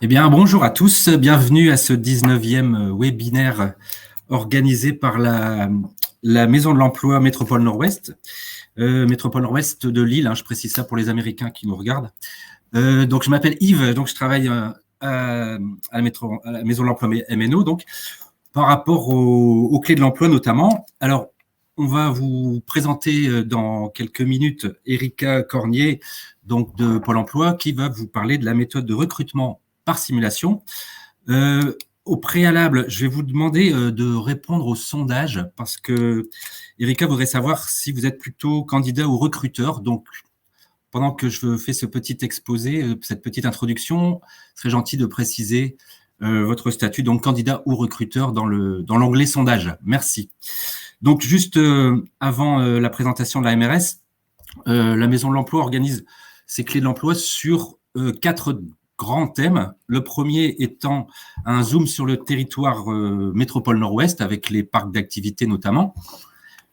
Eh bien, bonjour à tous, bienvenue à ce 19e webinaire organisé par la Maison de l'Emploi Métropole Nord-Ouest, Métropole Nord-Ouest de Lille, je précise ça pour les Américains qui nous regardent. Donc, je m'appelle Yves, donc je travaille à la Maison de l'Emploi MNO, donc par rapport aux clés de l'emploi notamment. Alors, on va vous présenter dans quelques minutes Erika Cornier, donc de Pôle emploi, qui va vous parler de la méthode de recrutement par simulation. Au préalable, je vais vous demander de répondre au sondage parce que Erika voudrait savoir si vous êtes plutôt candidat ou recruteur. Donc, pendant que je fais ce petit exposé, cette petite introduction, ce serait gentil de préciser votre statut, donc candidat ou recruteur dans l'onglet sondage. Merci. Donc, juste avant la présentation de la MRS, la Maison de l'Emploi organise ses clés de l'emploi sur 4 grands thèmes. Le premier étant un zoom sur le territoire métropole Nord-Ouest avec les parcs d'activités notamment.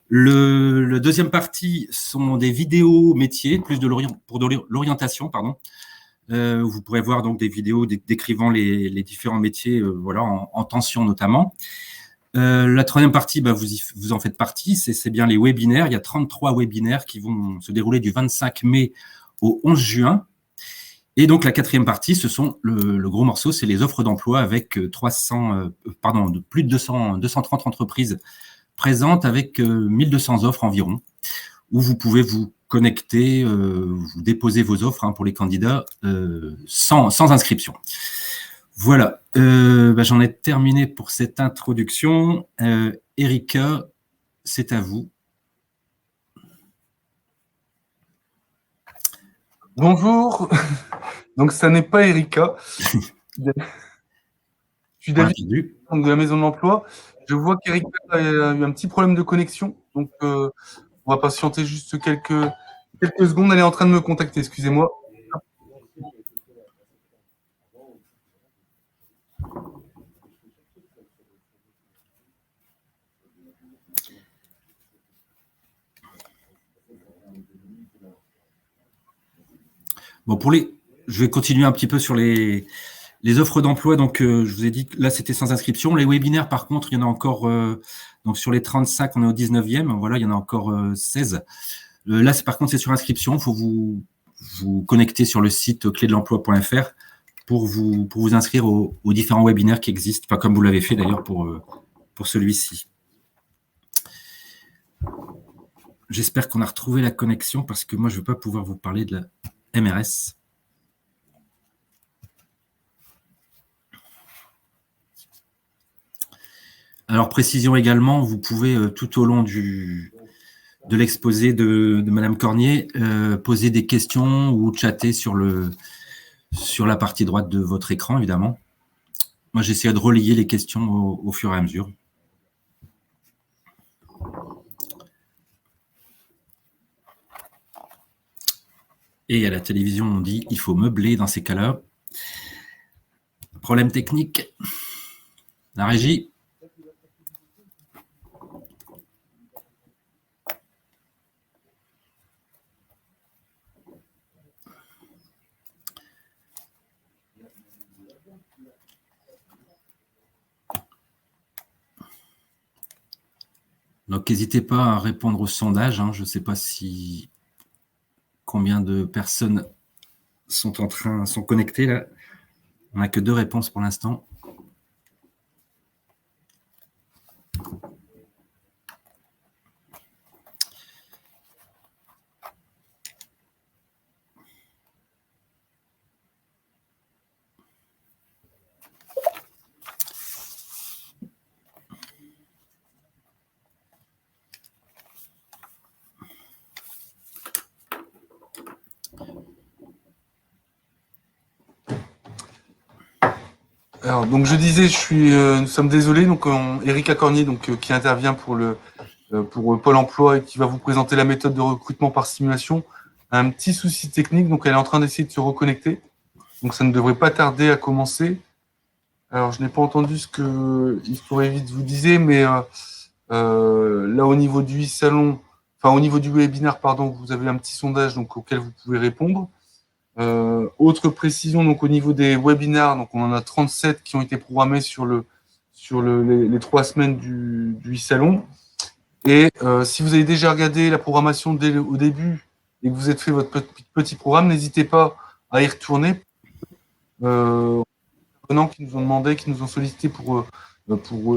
Le deuxième partie sont des vidéos métiers, plus pour de l'orientation, pardon. Vous pourrez voir donc des vidéos décrivant les différents métiers voilà, en tension notamment. La troisième partie, vous en faites partie, c'est bien les webinaires. Il y a 33 webinaires qui vont se dérouler du 25 mai au 11 juin. Et donc, la quatrième partie, ce sont le gros morceau, c'est les offres d'emploi avec plus de 230 entreprises présentes avec 1200 offres environ, où vous pouvez vous connecter, vous déposer vos offres pour les candidats sans inscription. Voilà, j'en ai terminé pour cette introduction. Erika, c'est à vous. Bonjour, donc ça n'est pas Erika. Je suis David de la Maison de l'Emploi. Je vois qu'Erika a eu un petit problème de connexion, donc on va patienter juste quelques secondes. Elle est en train de me contacter, excusez-moi. Bon, je vais continuer un petit peu sur les offres d'emploi. Donc, je vous ai dit que là, c'était sans inscription. Les webinaires, par contre, il y en a encore, donc sur les 35, on est au 19e. Voilà, il y en a encore 16. Là, par contre, c'est sur inscription. Il faut vous connecter sur le site clédelemploi.fr pour vous inscrire aux différents webinaires qui existent, enfin, comme vous l'avez fait d'ailleurs pour celui-ci. J'espère qu'on a retrouvé la connexion parce que moi, je ne vais pas pouvoir vous parler de la MRS. Alors, précision également, vous pouvez tout au long de l'exposé de Madame Cornier poser des questions ou chatter sur la partie droite de votre écran, évidemment. Moi, j'essaie de relayer les questions au fur et à mesure. Et à la télévision, on dit il faut meubler dans ces cas-là. Problème technique. La régie. Donc, n'hésitez pas à répondre au sondage. Je ne sais pas combien de personnes sont connectées là. On n'a que 2 réponses pour l'instant. Alors, donc je disais, nous sommes désolés. Donc, Erika Cornier, qui intervient pour Pôle Emploi et qui va vous présenter la méthode de recrutement par simulation, a un petit souci technique. Donc, elle est en train d'essayer de se reconnecter. Donc, ça ne devrait pas tarder à commencer. Alors, je n'ai pas entendu ce que Histoire Vite vous disait, mais là, au niveau du salon, enfin, au niveau du webinaire, pardon, vous avez un petit sondage auquel vous pouvez répondre. Autre précision, donc au niveau des webinars, donc on en a 37 qui ont été programmés sur les 3 semaines du e-salon. Et si vous avez déjà regardé la programmation au début et que vous êtes fait votre petit programme, n'hésitez pas à y retourner. Qui nous ont demandé, qui nous ont sollicité pour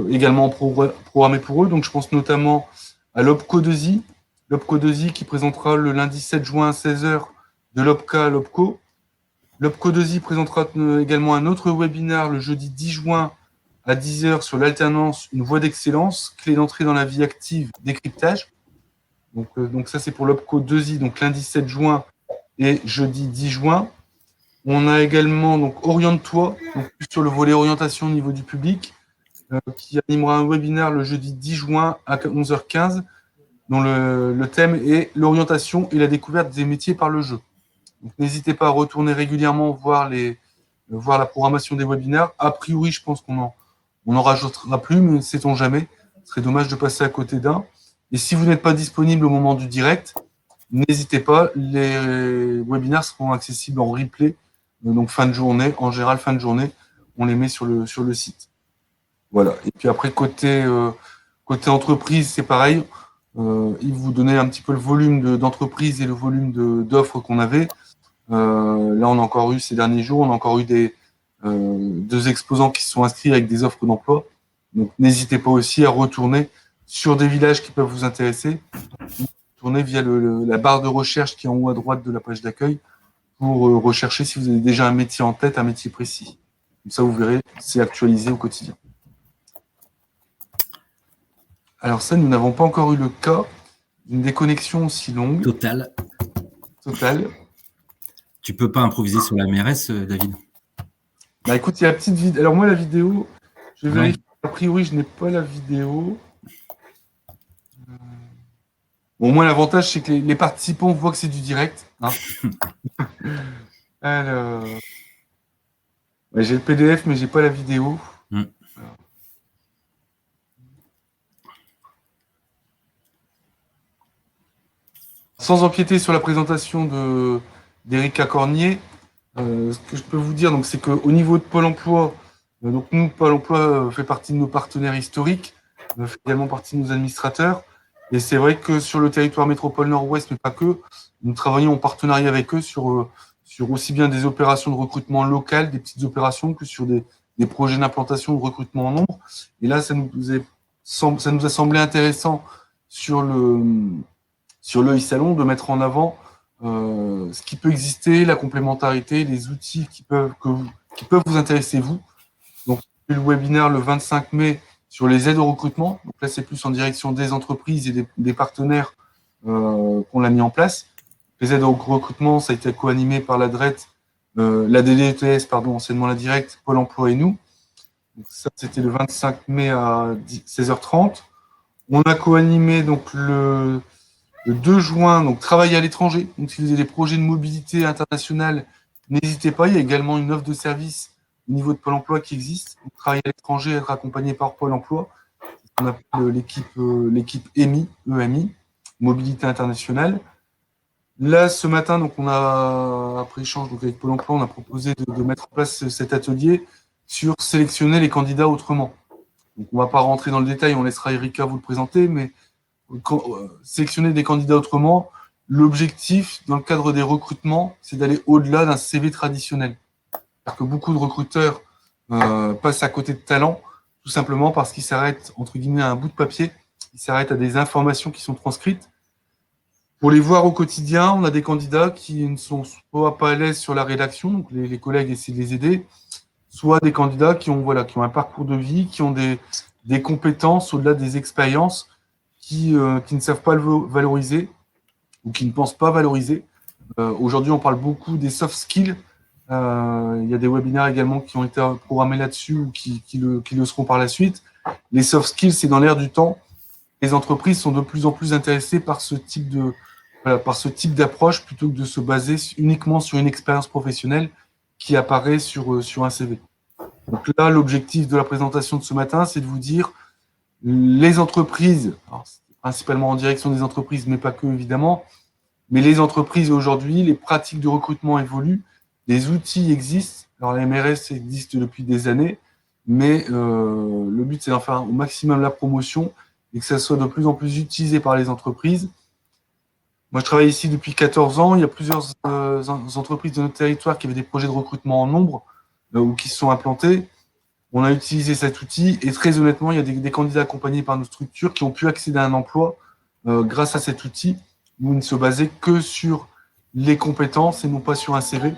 également programmer pour eux. Donc je pense notamment à l'OPCO 2i, l'OPCO 2i qui présentera le lundi 7 juin à 16h de l'OPCA à l'OPCO. L'OPCO 2i présentera également un autre webinaire le jeudi 10 juin à 10h sur l'alternance, une voie d'excellence, clé d'entrée dans la vie active, décryptage. Donc ça c'est pour l'OPCO 2i, donc lundi 7 juin et jeudi 10 juin. On a également donc Oriente-toi, donc plus sur le volet orientation au niveau du public, qui animera un webinaire le jeudi 10 juin à 11h15, dont le thème est l'orientation et la découverte des métiers par le jeu. Donc n'hésitez pas à retourner régulièrement voir la programmation des webinaires. A priori, je pense qu'on en rajoutera plus, mais sait-on jamais. Ce serait dommage de passer à côté d'un. Et si vous n'êtes pas disponible au moment du direct, n'hésitez pas, les webinaires seront accessibles en replay. Donc fin de journée, en général fin de journée, on les met sur le site. Voilà. Et puis après côté entreprise, c'est pareil. Il vous donnait un petit peu le volume d'entreprise et le volume d'offres qu'on avait. Là, on a encore eu ces derniers jours, on a encore eu 2 exposants qui se sont inscrits avec des offres d'emploi. Donc n'hésitez pas aussi à retourner sur des villages qui peuvent vous intéresser. Tournez via la barre de recherche qui est en haut à droite de la page d'accueil pour rechercher si vous avez déjà un métier en tête, un métier précis. Comme ça, vous verrez, c'est actualisé au quotidien. Alors ça, nous n'avons pas encore eu le cas d'une déconnexion aussi longue. Total. Tu peux pas improviser sur la MRS, David? Bah écoute, il y a la petite vidéo. Alors moi, la vidéo, je vais vérifier. A priori, je n'ai pas la vidéo. Bon, au moins, l'avantage, c'est que les participants voient que c'est du direct. Hein. Alors... Ouais, j'ai le PDF, mais j'ai pas la vidéo. Sans empiéter sur la présentation d'Erika Cornier, ce que je peux vous dire, donc, c'est qu'au niveau de Pôle emploi, donc nous, Pôle emploi fait partie de nos partenaires historiques, fait également partie de nos administrateurs. Et c'est vrai que sur le territoire métropole Nord-Ouest, mais pas que, nous travaillons en partenariat avec eux sur aussi bien des opérations de recrutement locales, des petites opérations, que sur des projets d'implantation de recrutement en nombre. Et là, ça nous a semblé intéressant sur le e-salon de mettre en avant ce qui peut exister, la complémentarité, les outils qui peuvent vous intéresser, vous. Donc, le webinaire le 25 mai sur les aides au recrutement. Donc là, c'est plus en direction des entreprises et des partenaires qu'on l'a mis en place. Les aides au recrutement, ça a été co-animé par la DDETS, anciennement la Directe, Pôle emploi et nous. Donc ça, c'était le 25 mai à 16h30. On a co-animé donc le 2 juin, donc travailler à l'étranger. Donc si vous avez des projets de mobilité internationale, n'hésitez pas. Il y a également une offre de service au niveau de Pôle emploi qui existe. Donc, travailler à l'étranger, être accompagné par Pôle emploi. On appelle l'équipe EMI, Mobilité internationale. Là, ce matin, donc on a, après échange donc avec Pôle emploi, on a proposé de mettre en place cet atelier sur sélectionner les candidats autrement. Donc, on ne va pas rentrer dans le détail, on laissera Erika vous le présenter, mais sélectionner des candidats autrement, l'objectif, dans le cadre des recrutements, c'est d'aller au-delà d'un CV traditionnel. C'est-à-dire que beaucoup de recruteurs passent à côté de talents, tout simplement parce qu'ils s'arrêtent, entre guillemets, à un bout de papier, ils s'arrêtent à des informations qui sont transcrites. Pour les voir au quotidien, on a des candidats qui ne sont soit pas à l'aise sur la rédaction, donc les collègues essaient de les aider, soit des candidats qui ont un parcours de vie, qui ont des compétences au-delà des expériences, qui ne savent pas le valoriser ou qui ne pensent pas valoriser. Aujourd'hui, on parle beaucoup des soft skills. Il y a des webinaires également qui ont été programmés là-dessus ou qui le seront par la suite. Les soft skills, c'est dans l'air du temps. Les entreprises sont de plus en plus intéressées par ce type d'approche plutôt que de se baser uniquement sur une expérience professionnelle qui apparaît sur un CV. Donc là, l'objectif de la présentation de ce matin, c'est de vous dire les entreprises, principalement en direction des entreprises, mais pas que évidemment, mais les entreprises aujourd'hui, les pratiques de recrutement évoluent Les outils existent. Alors, la MRS existe depuis des années, mais le but, c'est d'en faire au maximum la promotion et que ça soit de plus en plus utilisé par les entreprises. Moi, je travaille ici depuis 14 ans. Il y a plusieurs entreprises de notre territoire qui avaient des projets de recrutement en nombre ou qui se sont implantés. On a utilisé cet outil et très honnêtement, il y a des candidats accompagnés par nos structures qui ont pu accéder à un emploi grâce à cet outil où ils ne se basaient que sur les compétences et non pas sur un CV.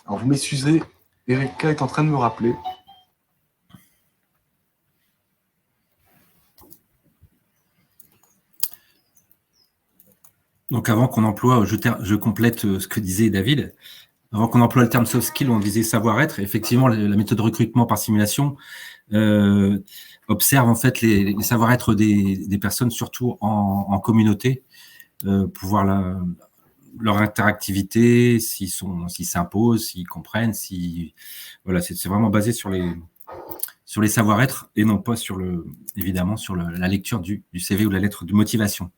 Alors, vous m'excuserez, Erika est en train de me rappeler. Donc avant qu'on emploie, je complète ce que disait David, avant qu'on emploie le terme soft skill, on disait savoir-être. Effectivement, la méthode de recrutement par simulation observe en fait les savoir-être des personnes, surtout en communauté, pour voir leur interactivité, s'ils s'imposent, s'ils comprennent, voilà, c'est vraiment basé sur les savoir-être et non pas évidemment sur la lecture du CV ou la lettre de motivation.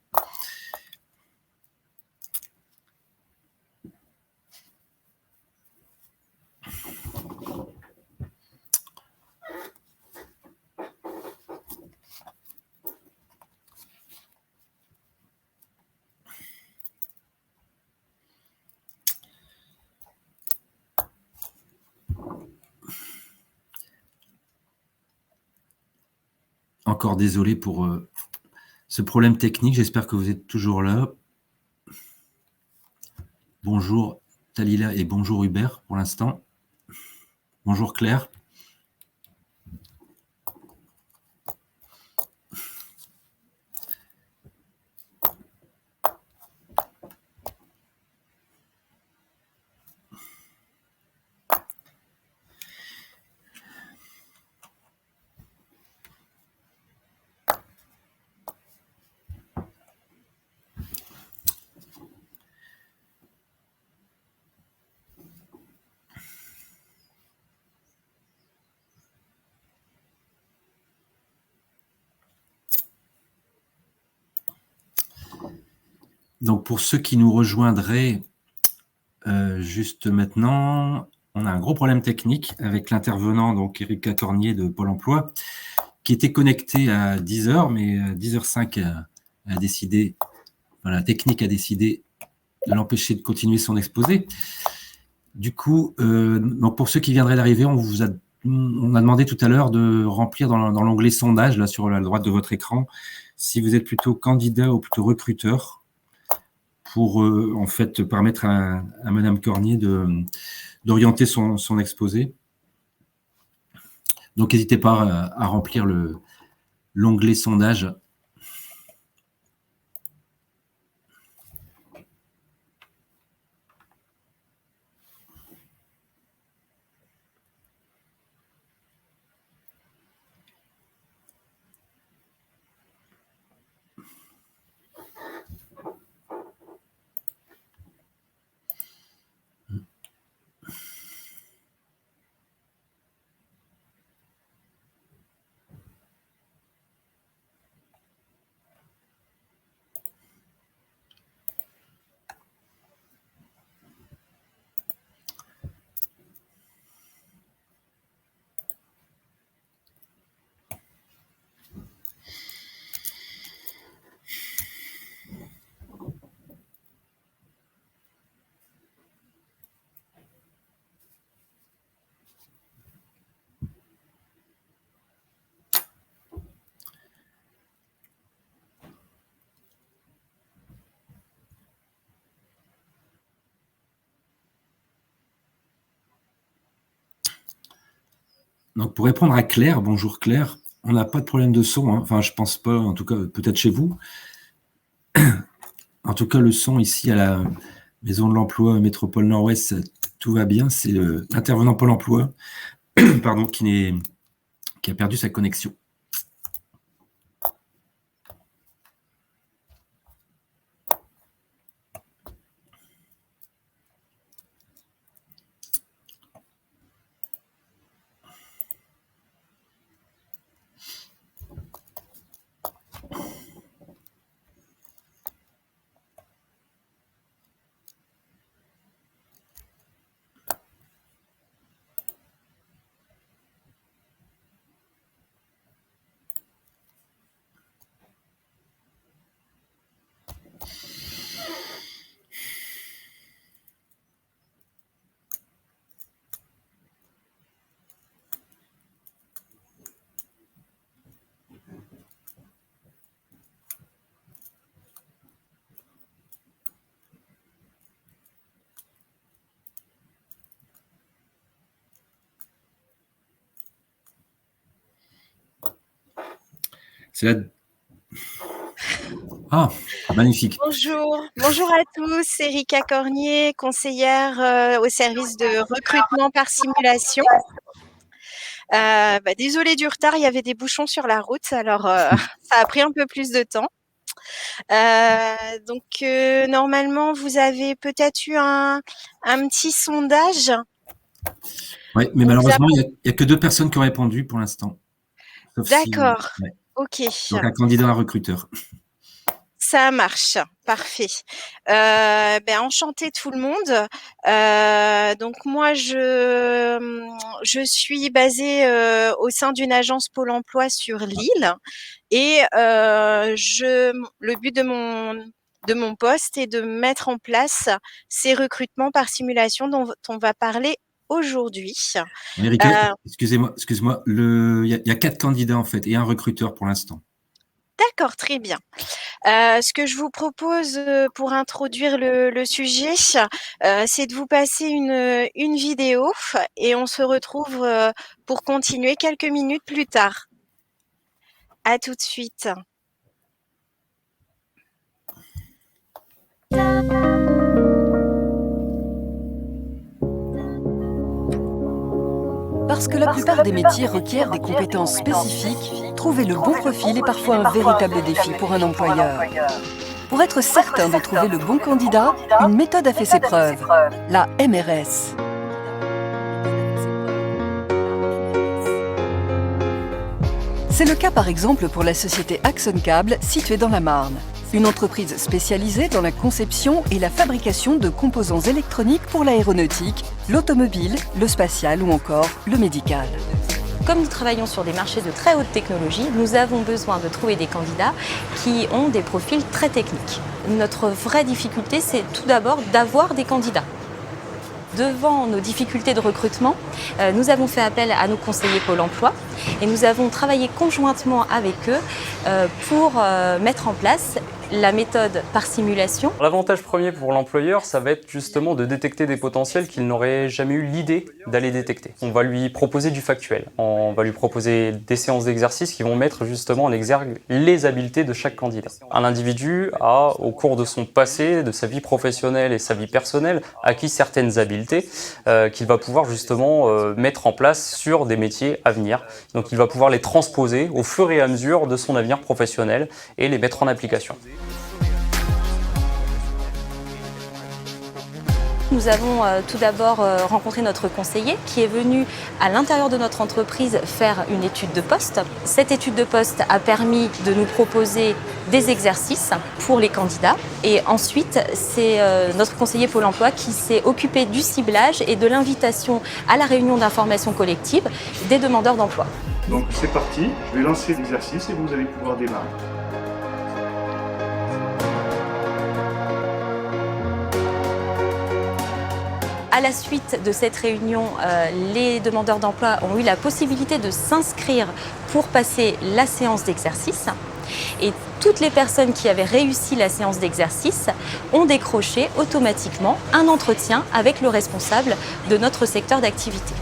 Encore désolé pour ce problème technique, j'espère que vous êtes toujours là. Bonjour Talila et bonjour Hubert pour l'instant. Bonjour Claire. Donc pour ceux qui nous rejoindraient juste maintenant, on a un gros problème technique avec l'intervenant, donc Erika Cornier de Pôle emploi, qui était connecté à 10h, mais à 10h05 a décidé, voilà, la technique a décidé de l'empêcher de continuer son exposé. Du coup, donc pour ceux qui viendraient d'arriver, on a demandé tout à l'heure de remplir dans l'onglet sondage, là sur la droite de votre écran, si vous êtes plutôt candidat ou plutôt recruteur, pour en fait permettre à Madame Cornier d'orienter son exposé. Donc n'hésitez pas à remplir l'onglet sondage. Donc pour répondre à Claire, bonjour Claire, on n'a pas de problème de son, hein. Enfin je pense pas, en tout cas peut-être chez vous. En tout cas le son ici à la Maison de l'Emploi Métropole Nord-Ouest, tout va bien. C'est l'intervenant Pôle emploi pardon, qui a perdu sa connexion. C'est la... Ah, magnifique. Bonjour à tous, Erika Cornier, conseillère au service de recrutement par simulation. Désolée du retard, il y avait des bouchons sur la route, alors ça a pris un peu plus de temps. Normalement, vous avez peut-être eu un petit sondage. Oui, mais malheureusement, il n'y a que 2 personnes qui ont répondu pour l'instant. D'accord, ouais. Ok. Donc un candidat, un recruteur. Ça marche, parfait. Enchanté tout le monde. Donc moi, je suis basée au sein d'une agence Pôle Emploi sur Lille et le but de mon poste est de mettre en place ces recrutements par simulation dont on va parler aujourd'hui. Erika, excuse-moi, il y a 4 candidats en fait et un recruteur pour l'instant. D'accord, très bien. Ce que je vous propose pour introduire le sujet, c'est de vous passer une vidéo et on se retrouve pour continuer quelques minutes plus tard. À tout de suite. Parce que la plupart des métiers requièrent des compétences spécifiques, trouver le bon profil est parfois un véritable défi pour un employeur. Pour être certain de trouver le bon candidat, une méthode a fait ses preuves, la MRS. C'est le cas par exemple pour la société Axon Cable située dans la Marne. Une entreprise spécialisée dans la conception et la fabrication de composants électroniques pour l'aéronautique, l'automobile, le spatial ou encore le médical. Comme nous travaillons sur des marchés de très haute technologie, nous avons besoin de trouver des candidats qui ont des profils très techniques. Notre vraie difficulté, c'est tout d'abord d'avoir des candidats. Devant nos difficultés de recrutement, nous avons fait appel à nos conseillers Pôle emploi et nous avons travaillé conjointement avec eux pour mettre en place la méthode par simulation. L'avantage premier pour l'employeur, ça va être justement de détecter des potentiels qu'il n'aurait jamais eu l'idée d'aller détecter. On va lui proposer du factuel, on va lui proposer des séances d'exercice qui vont mettre justement en exergue les habiletés de chaque candidat. Un individu a, au cours de son passé, de sa vie professionnelle et sa vie personnelle, acquis certaines habiletés qu'il va pouvoir justement mettre en place sur des métiers à venir. Donc il va pouvoir les transposer au fur et à mesure de son avenir professionnel et les mettre en application. Nous avons tout d'abord rencontré notre conseiller qui est venu à l'intérieur de notre entreprise faire une étude de poste. Cette étude de poste a permis de nous proposer des exercices pour les candidats. Et ensuite, c'est notre conseiller Pôle emploi qui s'est occupé du ciblage et de l'invitation à la réunion d'information collective des demandeurs d'emploi. Donc c'est parti, je vais lancer l'exercice et vous allez pouvoir démarrer. À la suite de cette réunion, les demandeurs d'emploi ont eu la possibilité de s'inscrire pour passer la séance d'exercice. Et toutes les personnes qui avaient réussi la séance d'exercice ont décroché automatiquement un entretien avec le responsable de notre secteur d'activité.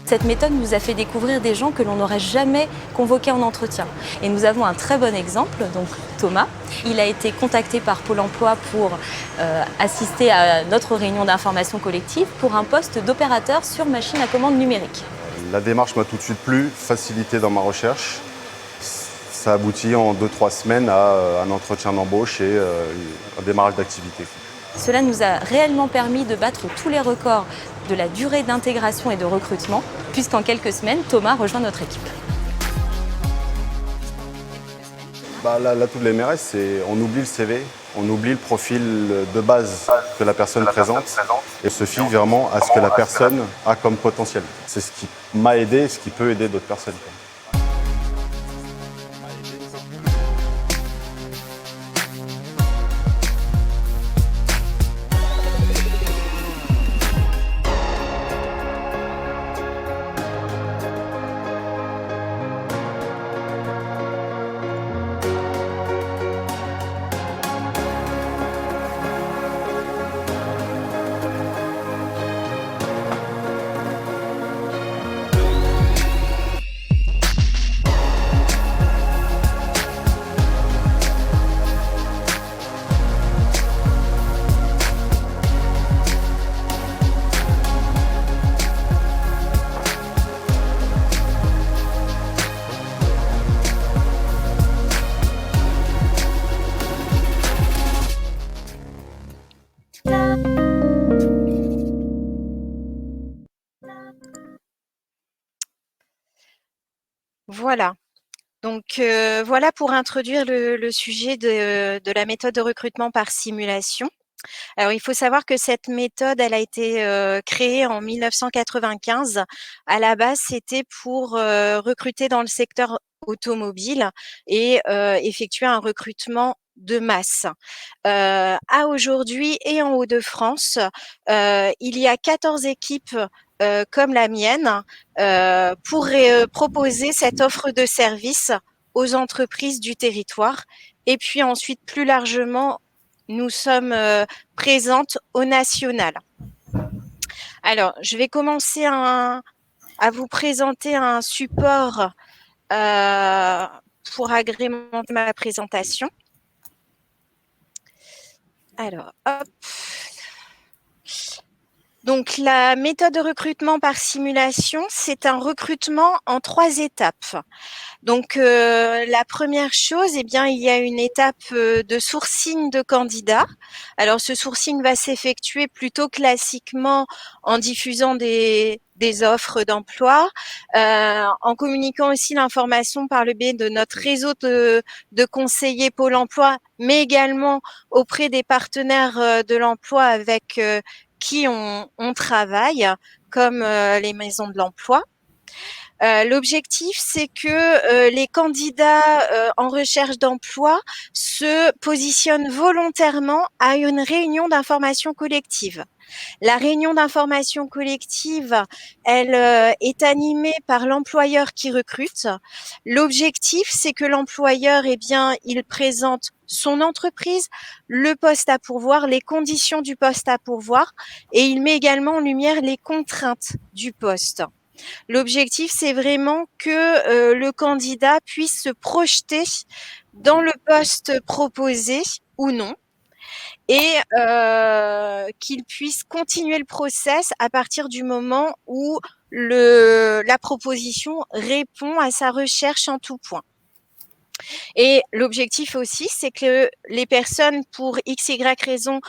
Cette méthode nous a fait découvrir des gens que l'on n'aurait jamais convoqués en entretien. Et nous avons un très bon exemple, donc Thomas. Il a été contacté par Pôle emploi pour assister à notre réunion d'information collective pour un poste d'opérateur sur machine à commande numérique. La démarche m'a tout de suite plu, facilité dans ma recherche. Ça aboutit en 2-3 semaines à un entretien d'embauche et un démarrage d'activité. Cela nous a réellement permis de battre tous les records de la durée d'intégration et de recrutement, puisqu'en quelques semaines, Thomas rejoint notre équipe. L'atout de l'MRS, c'est on oublie le CV, on oublie le profil de base que la personne présente et se fie vraiment à ce que la personne a comme potentiel. C'est ce qui m'a aidé et ce qui peut aider d'autres personnes. Voilà. Donc, voilà pour introduire le sujet de la méthode de recrutement par simulation. Alors, il faut savoir que cette méthode, elle a été créée en 1995. À la base, c'était pour recruter dans le secteur automobile et effectuer un recrutement de masse. À aujourd'hui et en Hauts-de-France, il y a 14 équipes comme la mienne pour proposer cette offre de service aux entreprises du territoire. Et puis ensuite, plus largement, nous sommes présentes au national. Alors, je vais commencer à vous présenter un support pour agrémenter ma présentation. Alors, hop. Donc, la méthode de recrutement par simulation, c'est un recrutement en 3 étapes. Donc, la première chose, eh bien, il y a une étape de sourcing de candidats. Alors, ce sourcing va s'effectuer plutôt classiquement en diffusant des offres d'emploi, en communiquant aussi l'information par le biais de notre réseau de conseillers Pôle emploi, mais également auprès des partenaires de l'emploi avec qui on travaille, comme les maisons de l'emploi. L'objectif, c'est que les candidats en recherche d'emploi se positionnent volontairement à une réunion d'information collective. La réunion d'information collective, elle est animée par l'employeur qui recrute. L'objectif, c'est que l'employeur, eh bien, il présente son entreprise, le poste à pourvoir, les conditions du poste à pourvoir, et il met également en lumière les contraintes du poste. L'objectif, c'est vraiment que le candidat puisse se projeter dans le poste proposé ou non et qu'il puisse continuer le process à partir du moment où la proposition répond à sa recherche en tout point. Et l'objectif aussi, c'est que les personnes, pour x, y raison,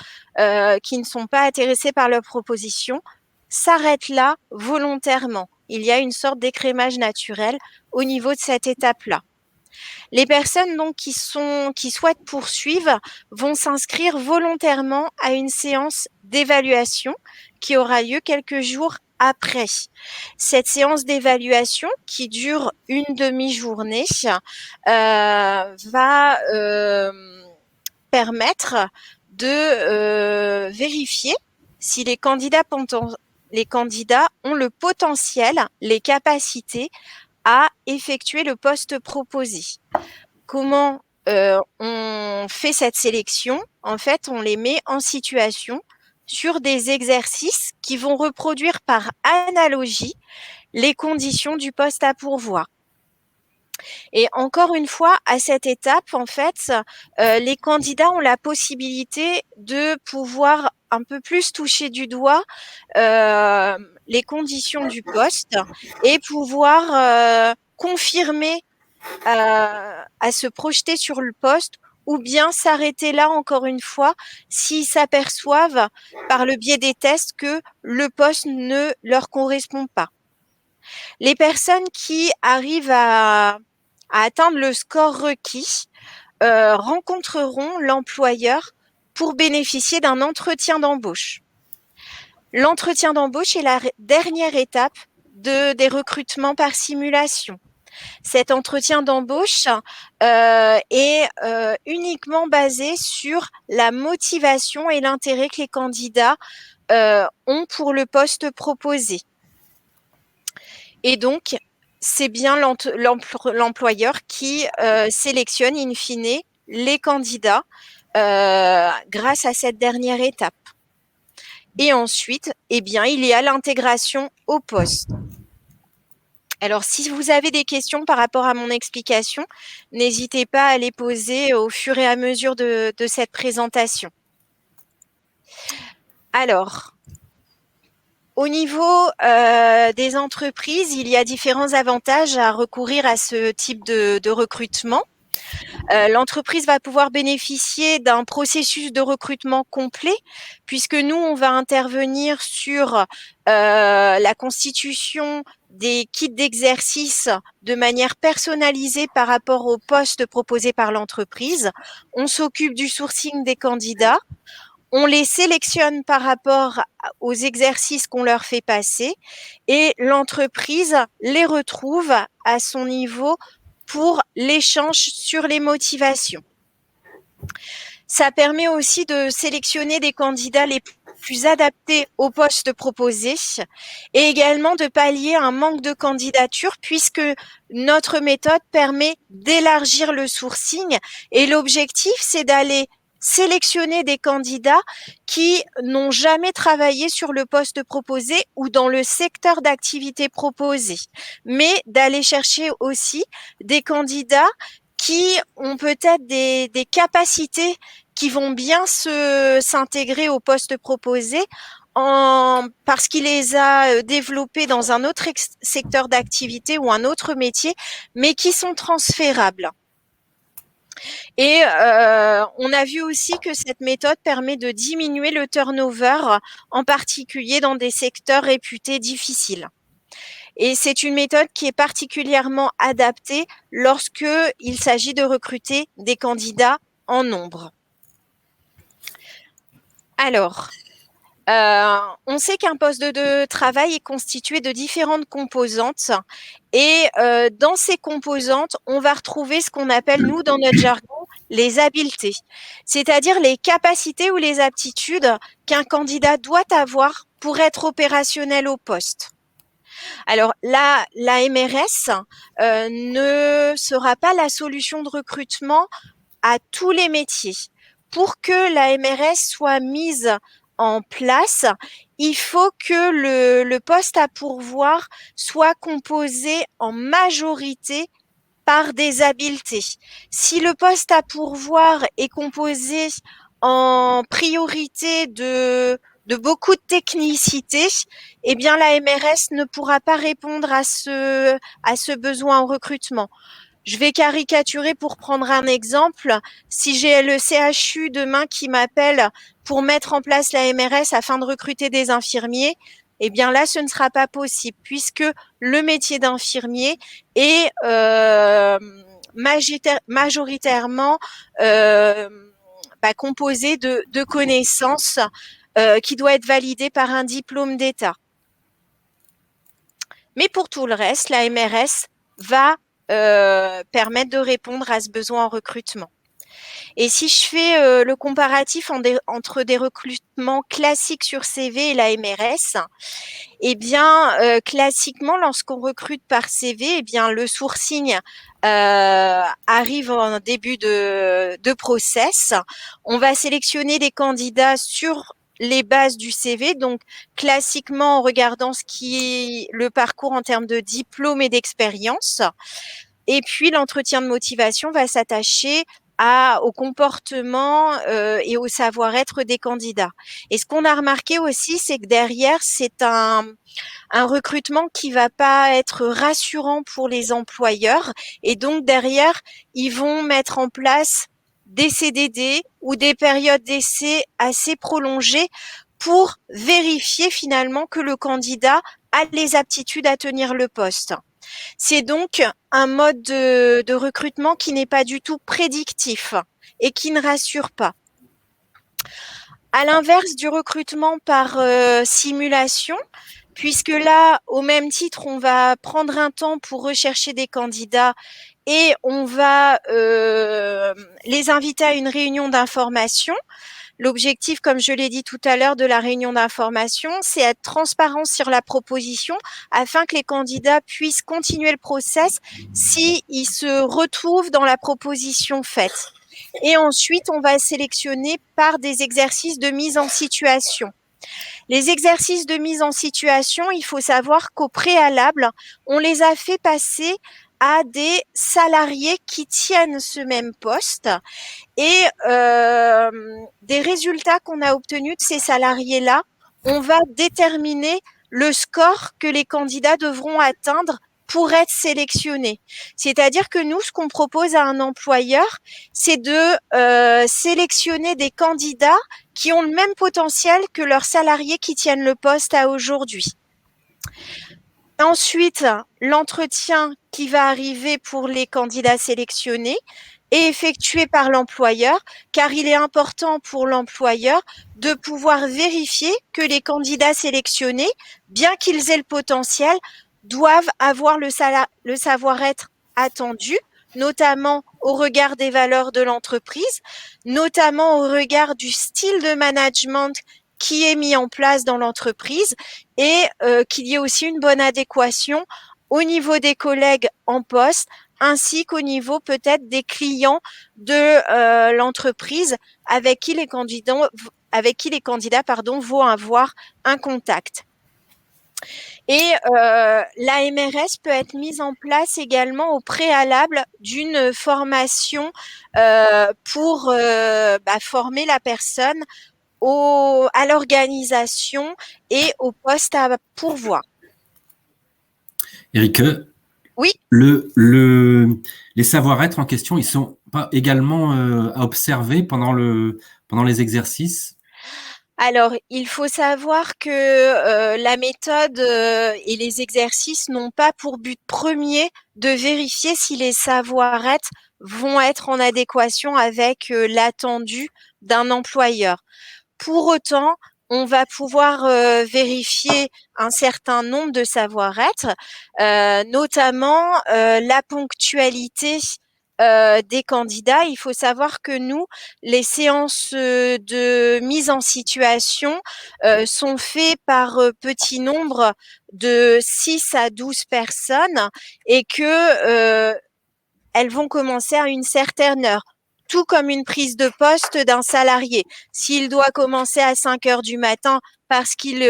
qui ne sont pas intéressées par leur proposition, s'arrêtent là volontairement. Il y a une sorte d'écrémage naturel au niveau de cette étape-là. Les personnes donc qui souhaitent poursuivre vont s'inscrire volontairement à une séance d'évaluation qui aura lieu quelques jours après. Cette séance d'évaluation, qui dure une demi-journée, va permettre de vérifier si les candidats ont le potentiel, les capacités à effectuer le poste proposé. Comment on fait cette sélection? En fait, on les met en situation sur des exercices qui vont reproduire par analogie les conditions du poste à pourvoir. Et encore une fois, à cette étape, en fait, les candidats ont la possibilité de pouvoir un peu plus toucher du doigt les conditions du poste et pouvoir confirmer à se projeter sur le poste ou bien s'arrêter là encore une fois s'ils s'aperçoivent par le biais des tests que le poste ne leur correspond pas. Les personnes qui arrivent à atteindre le score requis rencontreront l'employeur pour bénéficier d'un entretien d'embauche. L'entretien d'embauche est la dernière étape des recrutements par simulation. Cet entretien d'embauche est uniquement basé sur la motivation et l'intérêt que les candidats ont pour le poste proposé. Et donc, c'est bien l'employeur qui sélectionne in fine les candidats grâce à cette dernière étape. Et ensuite, eh bien, il y a l'intégration au poste. Alors, si vous avez des questions par rapport à mon explication, n'hésitez pas à les poser au fur et à mesure de cette présentation. Alors, au niveau des entreprises, il y a différents avantages à recourir à ce type de recrutement. L'entreprise va pouvoir bénéficier d'un processus de recrutement complet, puisque nous, on va intervenir sur la constitution des kits d'exercice de manière personnalisée par rapport au poste proposé par l'entreprise. On s'occupe du sourcing des candidats. On les sélectionne par rapport aux exercices qu'on leur fait passer et l'entreprise les retrouve à son niveau pour l'échange sur les motivations. Ça permet aussi de sélectionner des candidats les plus adaptés au poste proposé et également de pallier un manque de candidature puisque notre méthode permet d'élargir le sourcing et l'objectif, c'est d'aller sélectionner des candidats qui n'ont jamais travaillé sur le poste proposé ou dans le secteur d'activité proposé, mais d'aller chercher aussi des candidats qui ont peut-être des capacités qui vont bien s'intégrer au poste proposé parce qu'il les a développés dans un autre secteur d'activité ou un autre métier, mais qui sont transférables. Et on a vu aussi que cette méthode permet de diminuer le turnover, en particulier dans des secteurs réputés difficiles. Et c'est une méthode qui est particulièrement adaptée lorsque il s'agit de recruter des candidats en nombre. Alors, on sait qu'un poste de travail est constitué de différentes composantes et dans ces composantes, on va retrouver ce qu'on appelle, nous, dans notre jargon, les habiletés, c'est-à-dire les capacités ou les aptitudes qu'un candidat doit avoir pour être opérationnel au poste. Alors là, la MRS ne sera pas la solution de recrutement à tous les métiers. Pour que la MRS soit mise en place, il faut que le poste à pourvoir soit composé en majorité par des habiletés. Si le poste à pourvoir est composé en priorité de beaucoup de technicité, eh bien la MRS ne pourra pas répondre à ce besoin en recrutement. Je vais caricaturer pour prendre un exemple. Si j'ai le CHU demain qui m'appelle pour mettre en place la MRS afin de recruter des infirmiers, eh bien là, ce ne sera pas possible puisque le métier d'infirmier est majoritairement composé de connaissances qui doit être validé par un diplôme d'État. Mais pour tout le reste, la MRS va permettre de répondre à ce besoin en recrutement. Et si je fais le comparatif entre des recrutements classiques sur CV et la MRS, eh bien, classiquement, lorsqu'on recrute par CV, eh bien, le sourcing arrive en début de process. On va sélectionner des candidats sur les bases du CV, donc classiquement en regardant ce qui est le parcours en termes de diplôme et d'expérience. Et puis l'entretien de motivation va s'attacher au comportement et au savoir-être des candidats. Et ce qu'on a remarqué aussi, c'est que derrière, c'est un recrutement qui va pas être rassurant pour les employeurs. Et donc derrière, ils vont mettre en place des CDD ou des périodes d'essai assez prolongées pour vérifier finalement que le candidat a les aptitudes à tenir le poste. C'est donc un mode de recrutement qui n'est pas du tout prédictif et qui ne rassure pas. À l'inverse du recrutement par simulation, puisque là, au même titre, on va prendre un temps pour rechercher des candidats et on va les inviter à une réunion d'information. L'objectif, comme je l'ai dit tout à l'heure, de la réunion d'information, c'est être transparent sur la proposition afin que les candidats puissent continuer le process s'ils se retrouvent dans la proposition faite. Et ensuite, on va sélectionner par des exercices de mise en situation. Les exercices de mise en situation, il faut savoir qu'au préalable, on les a fait passer à des salariés qui tiennent ce même poste et des résultats qu'on a obtenus de ces salariés-là, on va déterminer le score que les candidats devront atteindre pour être sélectionnés. C'est-à-dire que nous, ce qu'on propose à un employeur, c'est de sélectionner des candidats qui ont le même potentiel que leurs salariés qui tiennent le poste à aujourd'hui. Ensuite, l'entretien qui va arriver pour les candidats sélectionnés est effectué par l'employeur, car il est important pour l'employeur de pouvoir vérifier que les candidats sélectionnés, bien qu'ils aient le potentiel, doivent avoir le savoir-être attendu, notamment au regard des valeurs de l'entreprise, notamment au regard du style de management qui est mis en place dans l'entreprise et qu'il y ait aussi une bonne adéquation au niveau des collègues en poste ainsi qu'au niveau peut-être des clients de l'entreprise avec qui les candidats vont avoir un contact. Et la MRS peut être mise en place également au préalable d'une formation pour former la personne à l'organisation et au poste à pourvoir. Eric, oui. Les savoir-être en question, ils sont pas également à observer pendant les exercices? Alors, il faut savoir que la méthode et les exercices n'ont pas pour but premier de vérifier si les savoir-être vont être en adéquation avec l'attendu d'un employeur. Pour autant, on va pouvoir vérifier un certain nombre de savoir-être, notamment la ponctualité des candidats. Il faut savoir que nous, les séances de mise en situation sont faites par petit nombre de 6 à 12 personnes et que elles vont commencer à une certaine heure. Tout comme une prise de poste d'un salarié. S'il doit commencer à 5 heures du matin parce qu'il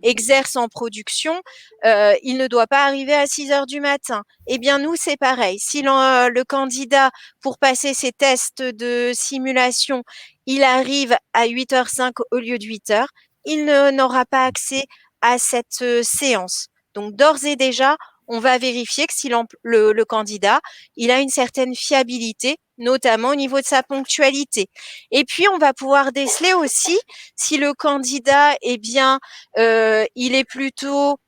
exerce en production, il ne doit pas arriver à 6 heures du matin. Eh bien, nous, c'est pareil. Si le candidat, pour passer ses tests de simulation, il arrive à 8h05 au lieu de 8h, il n'aura pas accès à cette séance. Donc, d'ores et déjà, on va vérifier que si le candidat, il a une certaine fiabilité, notamment au niveau de sa ponctualité. Et puis, on va pouvoir déceler aussi si le candidat, il est plutôt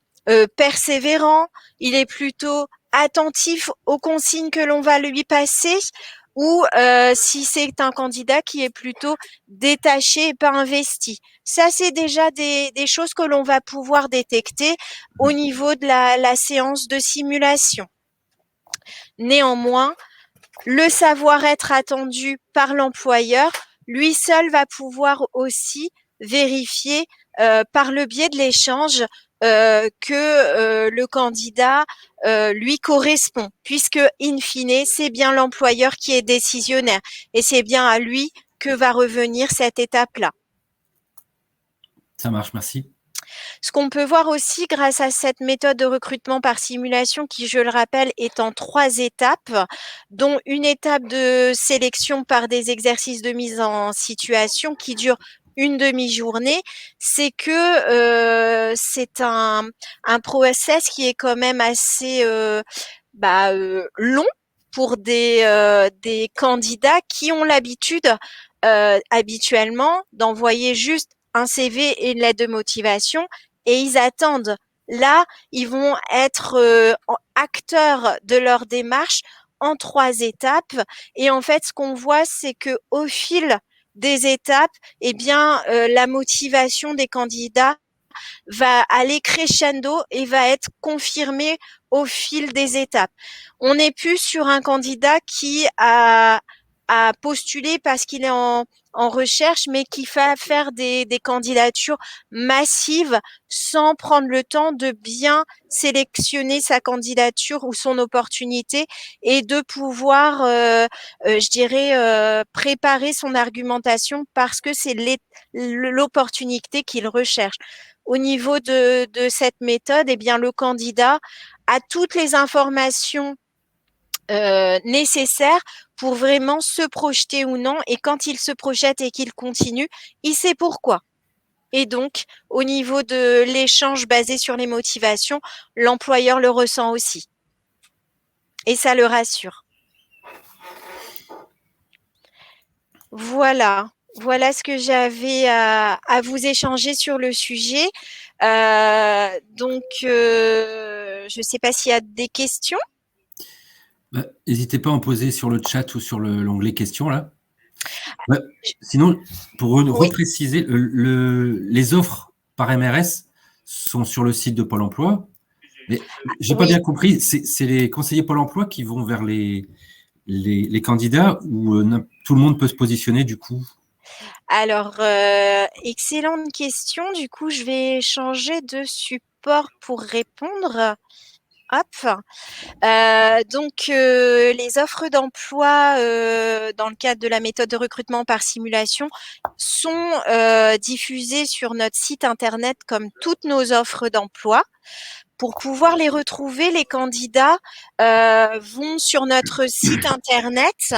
persévérant, il est plutôt attentif aux consignes que l'on va lui passer, ou si c'est un candidat qui est plutôt détaché et pas investi. Ça, c'est déjà des choses que l'on va pouvoir détecter au niveau de la séance de simulation. Néanmoins, le savoir-être attendu par l'employeur, lui seul va pouvoir aussi vérifier par le biais de l'échange que le candidat lui correspond, puisque in fine, c'est bien l'employeur qui est décisionnaire et c'est bien à lui que va revenir cette étape-là. Ça marche, merci. Ce qu'on peut voir aussi grâce à cette méthode de recrutement par simulation qui, je le rappelle, est en 3 étapes, dont une étape de sélection par des exercices de mise en situation qui dure une demi-journée, c'est que c'est un process qui est quand même assez long pour des candidats qui ont l'habitude habituellement d'envoyer juste un CV et une lettre de motivation et ils attendent. Là, ils vont être acteurs de leur démarche en 3 étapes. Et en fait, ce qu'on voit, c'est que au fil des étapes, la motivation des candidats va aller crescendo et va être confirmée au fil des étapes. On n'est plus sur un candidat qui a postulé parce qu'il est en recherche, mais qui va faire des candidatures massives sans prendre le temps de bien sélectionner sa candidature ou son opportunité et de pouvoir, préparer son argumentation parce que c'est l'opportunité qu'il recherche. Au niveau de cette méthode, le candidat a toutes les informations nécessaires pour vraiment se projeter ou non. Et quand il se projette et qu'il continue, il sait pourquoi. Et donc, au niveau de l'échange basé sur les motivations, l'employeur le ressent aussi. Et ça le rassure. Voilà ce que j'avais à vous échanger sur le sujet. Je ne sais pas s'il y a des questions. N'hésitez pas à en poser sur le chat ou sur l'onglet questions, là. Sinon, pour repréciser, les offres par MRS sont sur le site de Pôle emploi. Mais j'ai pas bien compris, c'est les conseillers Pôle emploi qui vont vers les candidats ou tout le monde peut se positionner du coup? Alors, excellente question. Du coup, je vais changer de support pour répondre. Hop. Les offres d'emploi dans le cadre de la méthode de recrutement par simulation sont diffusées sur notre site internet comme toutes nos offres d'emploi. Pour pouvoir les retrouver, les candidats vont sur notre site internet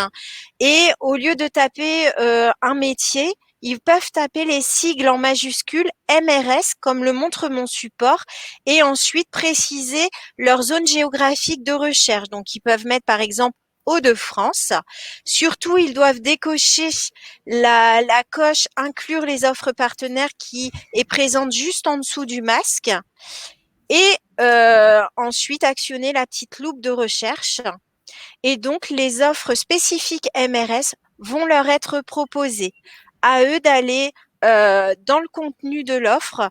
et au lieu de taper un métier, ils peuvent taper les sigles en majuscules MRS, comme le montre mon support, et ensuite préciser leur zone géographique de recherche. Donc, ils peuvent mettre, par exemple, Hauts-de-France. Surtout, ils doivent décocher la coche « Inclure les offres partenaires » qui est présente juste en dessous du masque. Et ensuite, actionner la petite loupe de recherche. Et donc, les offres spécifiques MRS vont leur être proposées. À eux d'aller dans le contenu de l'offre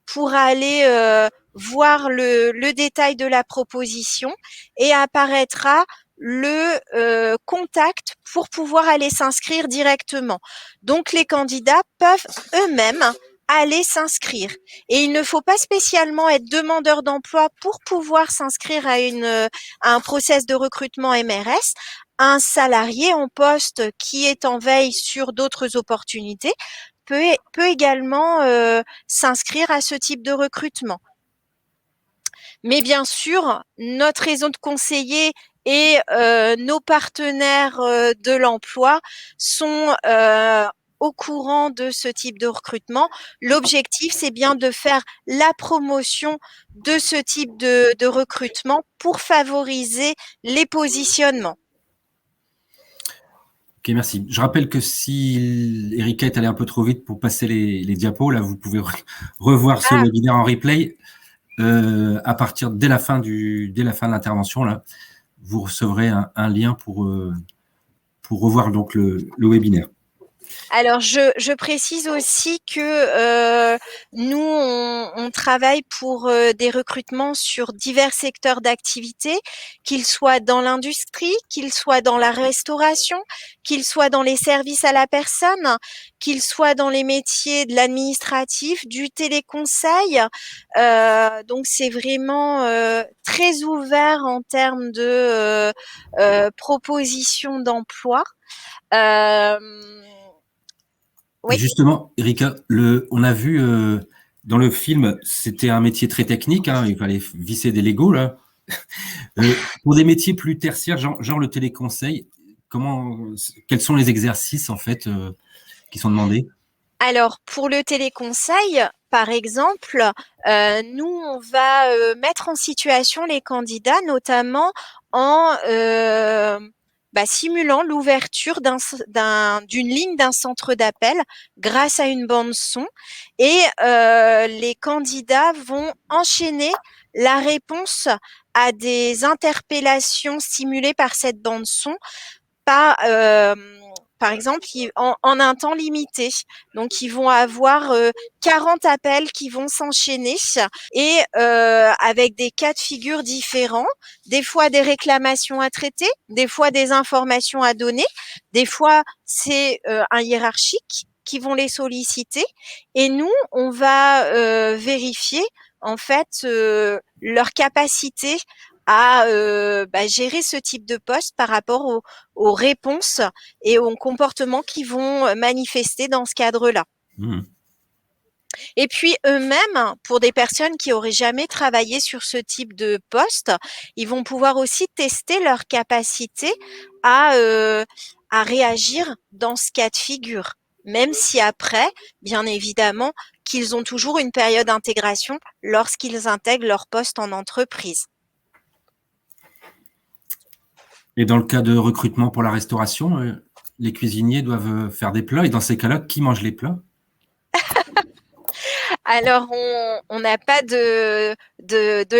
pour aller voir le détail de la proposition et apparaîtra le contact pour pouvoir aller s'inscrire directement. Donc, les candidats peuvent eux-mêmes aller s'inscrire. Et il ne faut pas spécialement être demandeur d'emploi pour pouvoir s'inscrire à un process de recrutement MRS. Un salarié en poste qui est en veille sur d'autres opportunités peut également s'inscrire à ce type de recrutement. Mais bien sûr, notre réseau de conseillers et nos partenaires de l'emploi sont au courant de ce type de recrutement. L'objectif, c'est bien de faire la promotion de ce type de recrutement pour favoriser les positionnements. Ok, merci. Je rappelle que si Erika est allée un peu trop vite pour passer les diapos, là, vous pouvez revoir ce webinaire en replay à partir dès la fin de l'intervention. Là, vous recevrez un lien pour revoir donc le webinaire. Alors, je précise aussi que nous, on travaille pour des recrutements sur divers secteurs d'activité, qu'ils soient dans l'industrie, qu'ils soient dans la restauration, qu'ils soient dans les services à la personne, qu'ils soient dans les métiers de l'administratif, du téléconseil. Donc, c'est vraiment très ouvert en termes de propositions d'emploi. Oui. Justement, Erika, on a vu dans le film, c'était un métier très technique, hein, il fallait visser des Legos, là. Pour des métiers plus tertiaires, genre le téléconseil, quels sont les exercices, en fait, qui sont demandés? Alors, pour le téléconseil, par exemple, nous, on va mettre en situation les candidats, notamment en simulant l'ouverture d'une ligne d'un centre d'appel grâce à une bande son et les candidats vont enchaîner la réponse à des interpellations stimulées par cette bande son par exemple, en un temps limité. Donc, ils vont avoir 40 appels qui vont s'enchaîner et avec des cas de figure différents. Des fois, des réclamations à traiter, des fois, des informations à donner. Des fois, c'est un hiérarchique qui vont les solliciter. Et nous, on va vérifier, en fait, leur capacité à gérer ce type de poste par rapport aux réponses et aux comportements qu'ils vont manifester dans ce cadre-là. Mmh. Et puis eux-mêmes, pour des personnes qui n'auraient jamais travaillé sur ce type de poste, ils vont pouvoir aussi tester leur capacité à réagir dans ce cas de figure. Même si après, bien évidemment, qu'ils ont toujours une période d'intégration lorsqu'ils intègrent leur poste en entreprise. Et dans le cas de recrutement pour la restauration, les cuisiniers doivent faire des plats. Et dans ces cas-là, qui mange les plats? Alors, on n'a pas de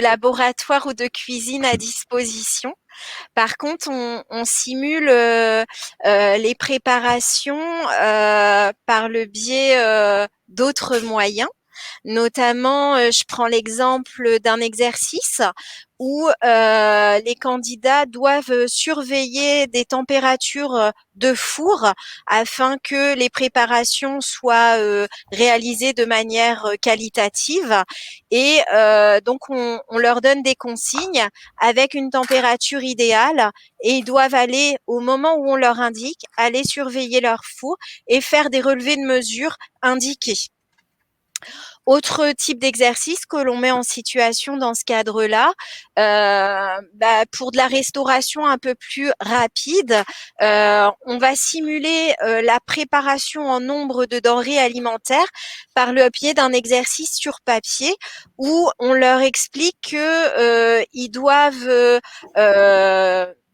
laboratoire ou de cuisine à disposition. Par contre, on simule les préparations par le biais d'autres moyens. Notamment, je prends l'exemple d'un exercice où les candidats doivent surveiller des températures de four afin que les préparations soient réalisées de manière qualitative. Et donc, on leur donne des consignes avec une température idéale et ils doivent aller, au moment où on leur indique, aller surveiller leur four et faire des relevés de mesure indiqués. Autre type d'exercice que l'on met en situation dans ce cadre-là, pour de la restauration un peu plus rapide, on va simuler la préparation en nombre de denrées alimentaires par le biais d'un exercice sur papier où on leur explique que ils doivent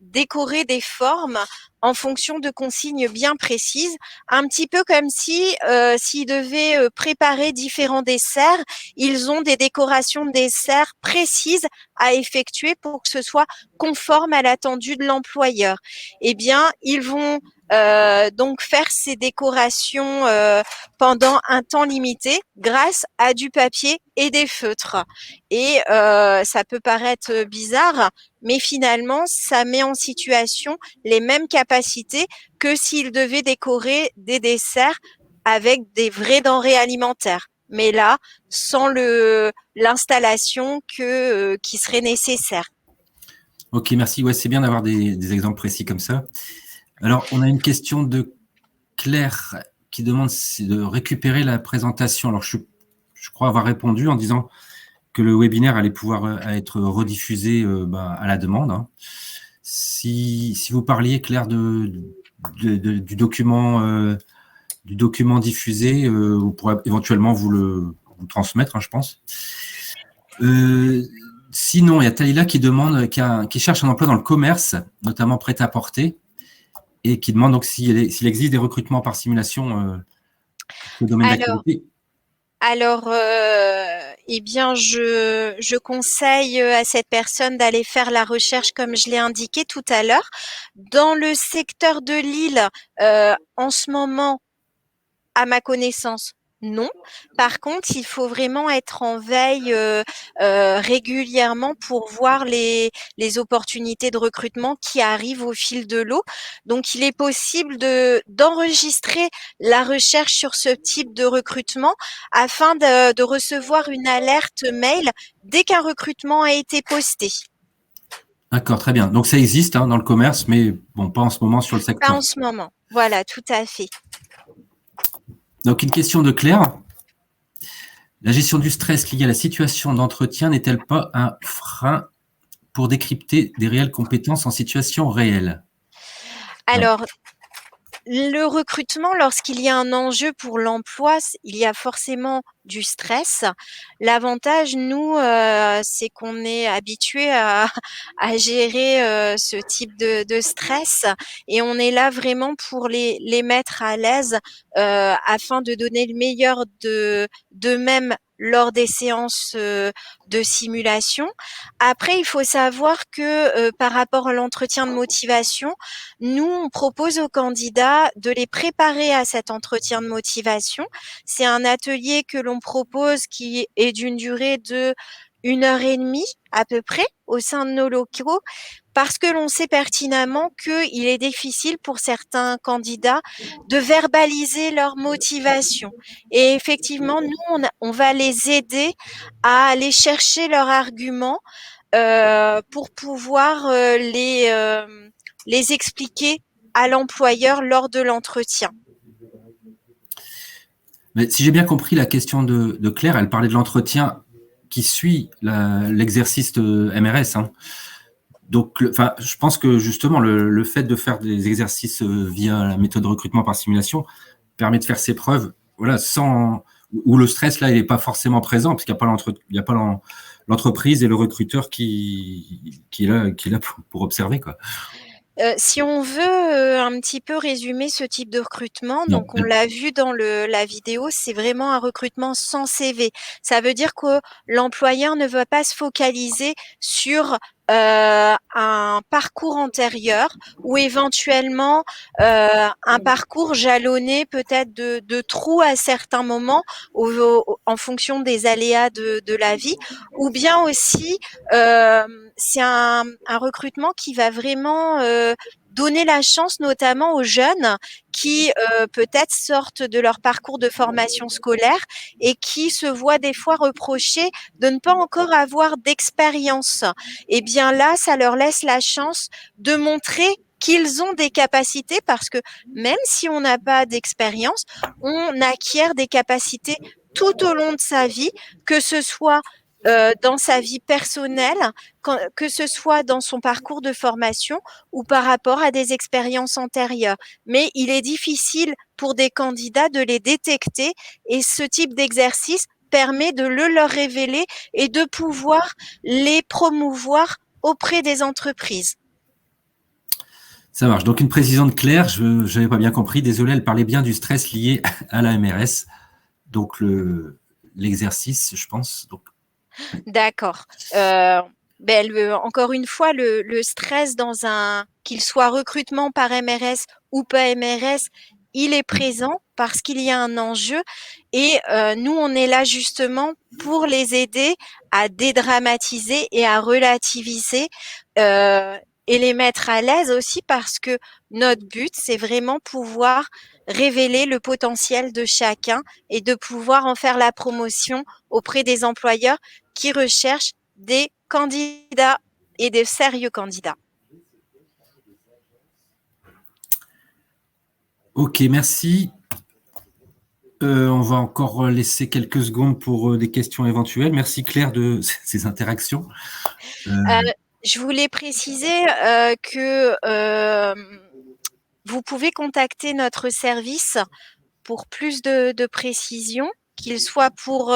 décorer des formes en fonction de consignes bien précises, un petit peu comme si s'ils devaient préparer différents desserts, ils ont des décorations de desserts précises à effectuer pour que ce soit conforme à l'attendu de l'employeur. Eh bien, ils vont donc faire ces décorations pendant un temps limité grâce à du papier et des feutres. Et ça peut paraître bizarre, mais finalement, ça met en situation les mêmes capacités que s'ils devaient décorer des desserts avec des vraies denrées alimentaires. Mais là, sans l'installation qui serait nécessaire. Ok, merci. Ouais, c'est bien d'avoir des exemples précis comme ça. Alors, on a une question de Claire qui demande de récupérer la présentation. Alors, je crois avoir répondu en disant que le webinaire allait pouvoir être rediffusé à la demande. Hein. Si vous parliez, Claire, du document diffusé, vous pourrez éventuellement vous le transmettre, hein, je pense. Sinon, il y a Talila qui demande, qui cherche un emploi dans le commerce, notamment prêt-à-porter, et qui demande donc s'il existe des recrutements par simulation au domaine d'activité. Alors, eh bien, je conseille à cette personne d'aller faire la recherche comme je l'ai indiqué tout à l'heure. Dans le secteur de Lille, en ce moment, à ma connaissance, non. Par contre, il faut vraiment être en veille régulièrement pour voir les opportunités de recrutement qui arrivent au fil de l'eau. Donc, il est possible d'enregistrer la recherche sur ce type de recrutement afin de recevoir une alerte mail dès qu'un recrutement a été posté. D'accord, très bien. Donc, ça existe dans le commerce, mais bon, pas en ce moment sur le secteur. Pas en ce moment. Voilà, tout à fait. Donc, une question de Claire. La gestion du stress lié à la situation d'entretien n'est-elle pas un frein pour décrypter des réelles compétences en situation réelle? Alors, le recrutement, lorsqu'il y a un enjeu pour l'emploi, il y a forcément du stress. L'avantage, nous, c'est qu'on est habitué à gérer ce type de stress et on est là vraiment pour les mettre à l'aise afin de donner le meilleur d'eux-mêmes lors des séances de simulation. Après, il faut savoir que par rapport à l'entretien de motivation, nous, on propose aux candidats de les préparer à cet entretien de motivation. C'est un atelier que l'on propose qui est d'une durée de 1h30 à peu près au sein de nos locaux parce que l'on sait pertinemment qu'il est difficile pour certains candidats de verbaliser leur motivation. Et effectivement, nous, on va les aider à aller chercher leurs arguments pour pouvoir les expliquer à l'employeur lors de l'entretien. Mais si j'ai bien compris la question de Claire, elle parlait de l'entretien qui suit l'exercice de MRS. Hein. Donc, je pense que justement, le fait de faire des exercices via la méthode de recrutement par simulation permet de faire ses preuves, voilà, où le stress, là, il n'est pas forcément présent, parce qu'il n'y a pas l'entreprise et le recruteur qui est là pour observer, quoi. Si on veut un petit peu résumer ce type de recrutement, Non. donc on l'a vu dans la vidéo, c'est vraiment un recrutement sans CV. Ça veut dire que l'employeur ne va pas se focaliser sur un parcours antérieur ou éventuellement un parcours jalonné peut-être de trous à certains moments en fonction des aléas de la vie, ou bien aussi c'est un recrutement qui va vraiment donner la chance notamment aux jeunes qui peut-être sortent de leur parcours de formation scolaire et qui se voient des fois reprocher de ne pas encore avoir d'expérience. Et bien là, ça leur laisse la chance de montrer qu'ils ont des capacités, parce que même si on n'a pas d'expérience, on acquiert des capacités tout au long de sa vie, que ce soit dans sa vie personnelle, que ce soit dans son parcours de formation ou par rapport à des expériences antérieures. Mais il est difficile pour des candidats de les détecter, et ce type d'exercice permet de le leur révéler et de pouvoir les promouvoir auprès des entreprises. Ça marche. Donc, une précision de Claire, je n'avais pas bien compris. Désolé, elle parlait bien du stress lié à la MRS. Donc, l'exercice, je pense. Donc... D'accord. Encore une fois, le stress qu'il soit recrutement par MRS ou pas MRS, il est présent parce qu'il y a un enjeu, et nous, on est là justement pour les aider à dédramatiser et à relativiser et les mettre à l'aise aussi, parce que notre but, c'est vraiment pouvoir révéler le potentiel de chacun et de pouvoir en faire la promotion auprès des employeurs qui recherchent des candidats et des sérieux candidats. Ok, merci. On va encore laisser quelques secondes pour des questions éventuelles. Merci Claire de ces interactions. Je voulais préciser que vous pouvez contacter notre service pour plus de précision, qu'il soit pour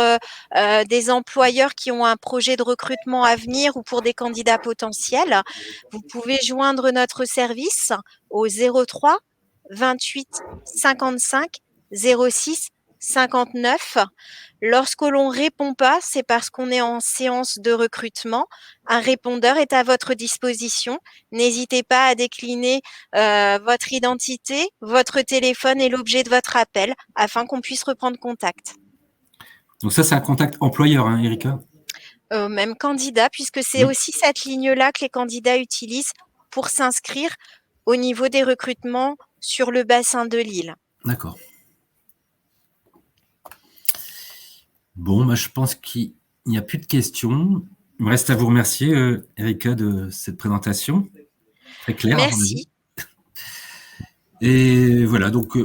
des employeurs qui ont un projet de recrutement à venir ou pour des candidats potentiels. Vous pouvez joindre notre service au 03 28 55 06 59. Lorsque l'on répond pas, c'est parce qu'on est en séance de recrutement. Un répondeur est à votre disposition. N'hésitez pas à décliner votre identité, votre téléphone et l'objet de votre appel afin qu'on puisse reprendre contact. Donc ça, c'est un contact employeur, hein, Erika? Même candidat, puisque c'est aussi cette ligne-là que les candidats utilisent pour s'inscrire au niveau des recrutements sur le bassin de Lille. D'accord. Bon, bah, je pense qu'il n'y a plus de questions. Il me reste à vous remercier, Erika, de cette présentation. Très claire. Merci. Et voilà, donc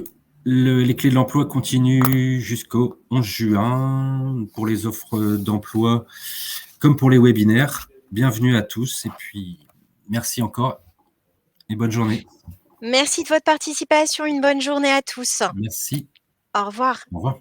les clés de l'emploi continuent jusqu'au 11 juin pour les offres d'emploi comme pour les webinaires. Bienvenue à tous et puis merci encore et bonne journée. Merci de votre participation. Une bonne journée à tous. Merci. Au revoir. Au revoir.